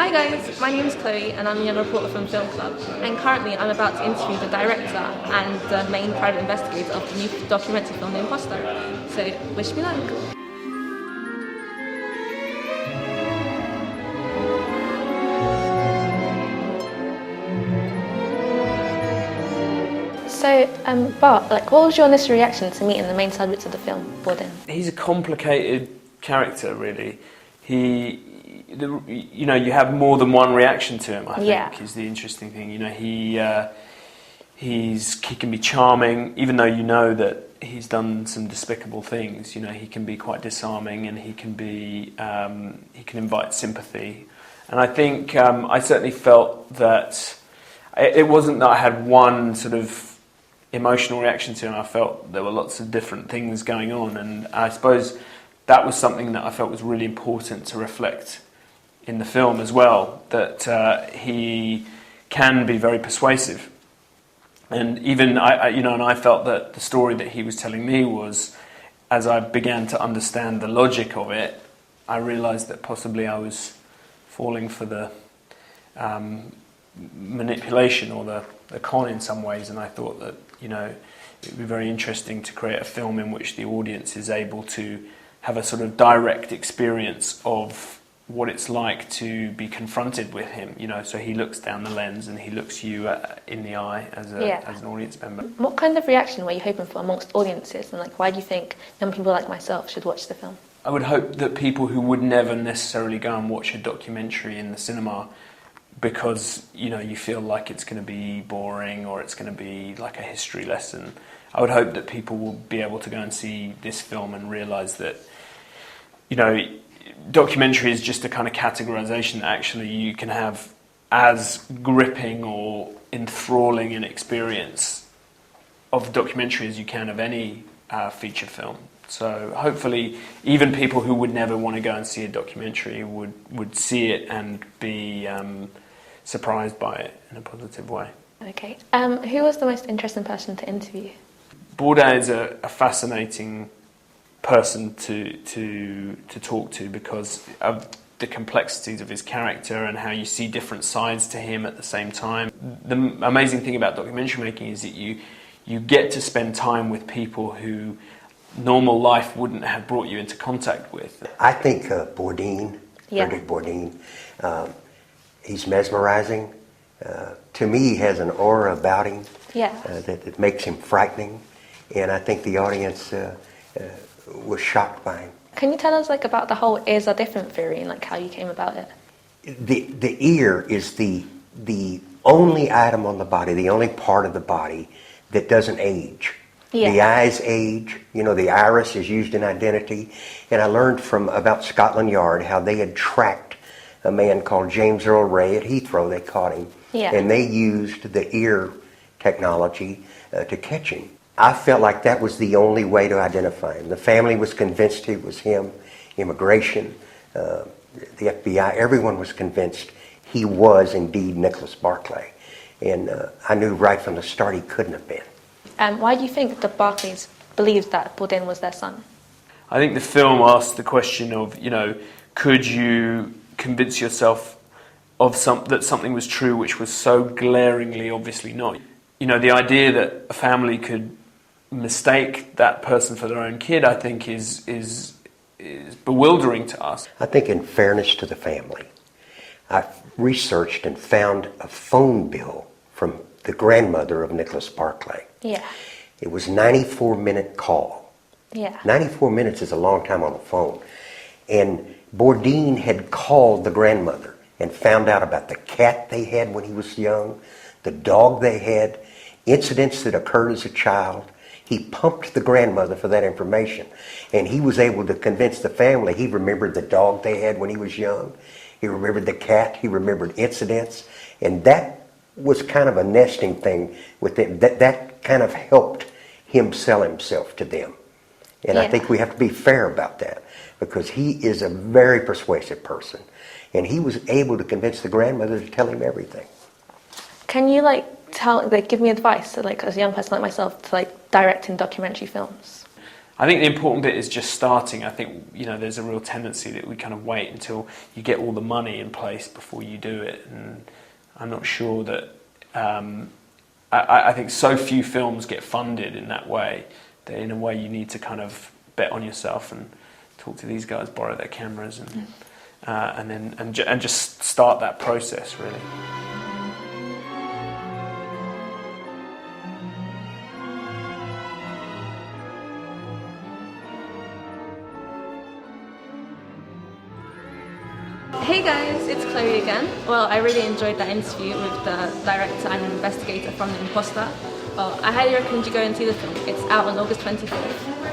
Hi guys, my name is Chloe and I'm a young reporter from Film Club, and currently I'm about to interview the director and the main private investigator of the new documentary film Imposter. So wish me luck. So, Bart, what was your initial reaction to meeting the main subject of the film, Borden? He's a complicated character, you have more than one reaction to him. I think is the interesting thing. He can be charming, even though you know that he's done some despicable things. He can be quite disarming, and he can invite sympathy. And I think I certainly felt that it wasn't that I had one sort of emotional reaction to him. I felt there were lots of different things going on, and I suppose that was something that I felt was really important to reflect in the film as well, that he can be very persuasive. And even I felt that the story that he was telling me was, as I began to understand the logic of it, I realised that possibly I was falling for the manipulation or the con in some ways, and I thought that it would be very interesting to create a film in which the audience is able to have a sort of direct experience of what it's like to be confronted with him, so he looks down the lens and he looks you in the eye as an audience member. What kind of reaction were you hoping for amongst audiences, and why do you think young people like myself should watch the film? I would hope that people who would never necessarily go and watch a documentary in the cinema because you feel like it's going to be boring or it's going to be like a history lesson, I would hope that people will be able to go and see this film and realise that documentary is just a kind of categorisation that actually you can have as gripping or enthralling an experience of documentary as you can of any feature film. So hopefully even people who would never want to go and see a documentary would see it and be surprised by it in a positive way. Okay. Who was the most interesting person to interview? Bourdin is a fascinating person to talk to because of the complexities of his character and how you see different sides to him at the same time. The amazing thing about documentary making is that you get to spend time with people who normal life wouldn't have brought you into contact with. I think Bourdin, Frederick Bourdin, he's mesmerizing. To me, he has an aura about him that makes him frightening, and I think the audience was shocked by him. Can you tell us about the whole ears are different theory and how you came about it? The ear is the only item on the body, the only part of the body that doesn't age. The eyes age, the iris is used in identity, and I learned from about Scotland Yard how they had tracked a man called James Earl Ray at Heathrow. They caught him, and they used the ear technology to catch him. I felt like that was the only way to identify him. The family was convinced it was him, immigration, the FBI, everyone was convinced he was indeed Nicholas Barclay. And I knew right from the start he couldn't have been. Why do you think the Barclays believed that Bourdin was their son? I think the film asked the question of, could you convince yourself of that something was true which was so glaringly obviously not? The idea that a family could mistake that person for their own kid, I think, is bewildering to us. I think in fairness to the family, I researched and found a phone bill from the grandmother of Nicholas Barclay. It was a 94-minute call. 94 minutes is a long time on the phone. And Bourdin had called the grandmother and found out about the cat they had when he was young, the dog they had, incidents that occurred as a child. He pumped the grandmother for that information, and he was able to convince the family. He remembered the dog they had when he was young. He remembered the cat. He remembered incidents, and that was kind of a nesting thing with them. That kind of helped him sell himself to them. And I think we have to be fair about that, because he is a very persuasive person, and he was able to convince the grandmother to tell him everything. Can you give me advice, as a young person like myself, to direct in documentary films? I think the important bit is just starting. I think, you know, there's a real tendency that we kind of wait until you get all the money in place before you do it, and I'm not sure that. I think so few films get funded in that way that in a way you need to kind of bet on yourself and talk to these guys, borrow their cameras, and just start that process really. Hey guys, it's Chloe again. Well, I really enjoyed that interview with the director and investigator from The Imposter. Well, I highly recommend you go and see the film. It's out on August 25th.